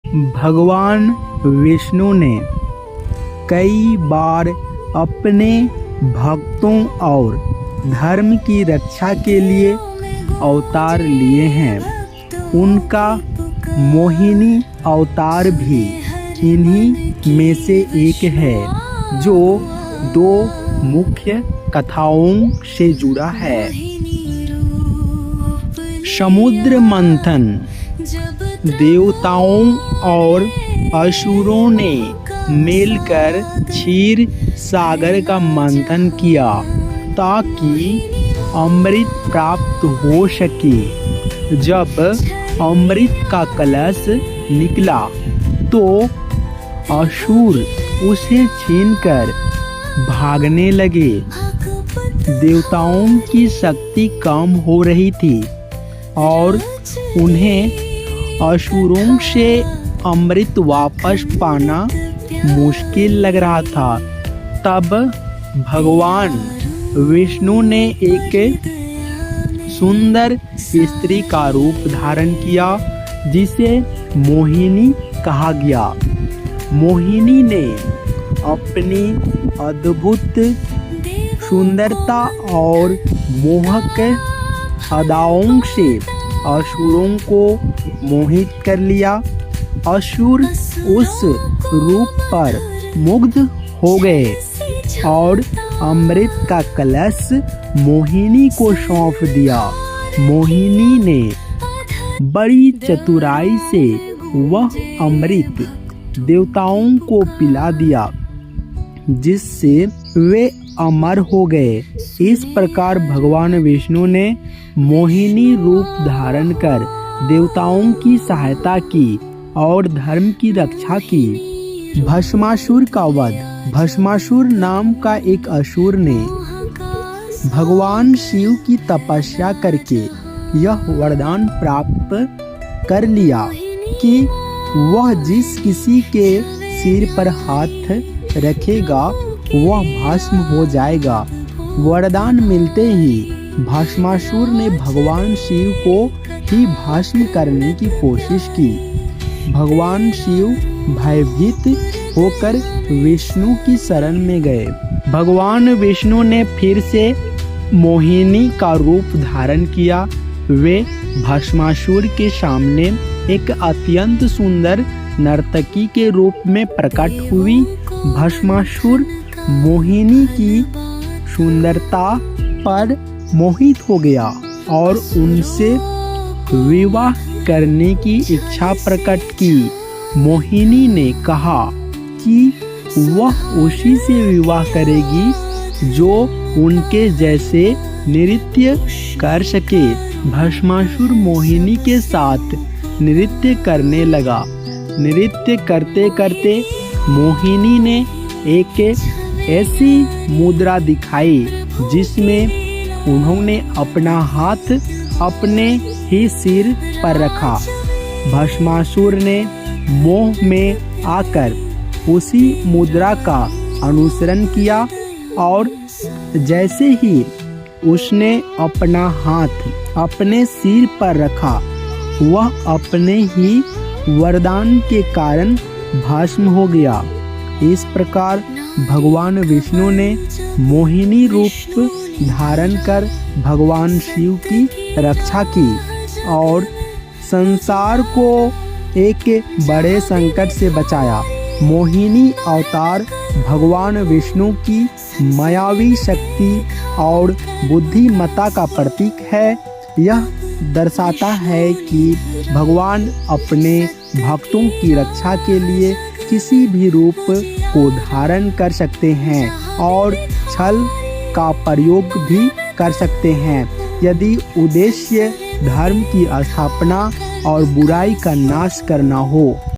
भगवान विष्णु ने कई बार अपने भक्तों और धर्म की रक्षा के लिए अवतार लिए हैं। उनका मोहिनी अवतार भी इन्हीं में से एक है, जो दो मुख्य कथाओं से जुड़ा है। समुद्र मंथन। देवताओं और असुरों ने मिलकर क्षीर सागर का मंथन किया ताकि अमृत प्राप्त हो सके। जब अमृत का कलश निकला तो असुर उसे छीनकर भागने लगे। देवताओं की शक्ति कम हो रही थी और उन्हें असुरों से अमृत वापस पाना मुश्किल लग रहा था। तब भगवान विष्णु ने एक सुंदर स्त्री का रूप धारण किया, जिसे मोहिनी कहा गया। मोहिनी ने अपनी अद्भुत सुंदरता और मोहक अदाओं से असुरों को मोहित कर लिया। असुर उस रूप पर मुग्ध हो गए और अमृत का कलश मोहिनी को सौंप दिया। मोहिनी ने बड़ी चतुराई से वह अमृत देवताओं को पिला दिया, जिससे वे अमर हो गए। इस प्रकार भगवान विष्णु ने मोहिनी रूप धारण कर देवताओं की सहायता की और धर्म की रक्षा की। भस्मासुर का वध। भस्मासुर नाम का एक असुर ने भगवान शिव की तपस्या करके यह वरदान प्राप्त कर लिया कि वह जिस किसी के सिर पर हाथ रखेगा वह भस्म हो जाएगा। वरदान मिलते ही भस्मासुर ने भगवान शिव को ही भस्म करने की कोशिश की। भगवान शिव भयभीत होकर विष्णु की शरण में गए। भगवान विष्णु ने फिर से मोहिनी का रूप धारण किया। वे भस्मासुर के सामने एक अत्यंत सुंदर नर्तकी के रूप में प्रकट हुई। भस्मासुर मोहिनी की सुंदरता पर मोहित हो गया और उनसे विवाह करने की इच्छा प्रकट की। मोहिनी ने कहा कि वह उसी से विवाह करेगी जो उनके जैसे नृत्य कर सके। भस्मासुर मोहिनी के साथ नृत्य करने लगा। नृत्य करते करते मोहिनी ने एक ऐसी मुद्रा दिखाई जिसमें उन्होंने अपना हाथ अपने ही सिर पर रखा। भस्मासुर ने मोह में आकर उसी मुद्रा का अनुसरण किया और जैसे ही उसने अपना हाथ अपने सिर पर रखा, वह अपने ही वरदान के कारण भस्म हो गया। इस प्रकार भगवान विष्णु ने मोहिनी रूप धारण कर भगवान शिव की रक्षा की और संसार को एक बड़े संकट से बचाया। मोहिनी अवतार भगवान विष्णु की मायावी शक्ति और बुद्धिमत्ता का प्रतीक है। यह दर्शाता है कि भगवान अपने भक्तों की रक्षा के लिए किसी भी रूप को धारण कर सकते हैं और छल का प्रयोग भी कर सकते हैं, यदि उद्देश्य धर्म की स्थापना और बुराई का नाश करना हो।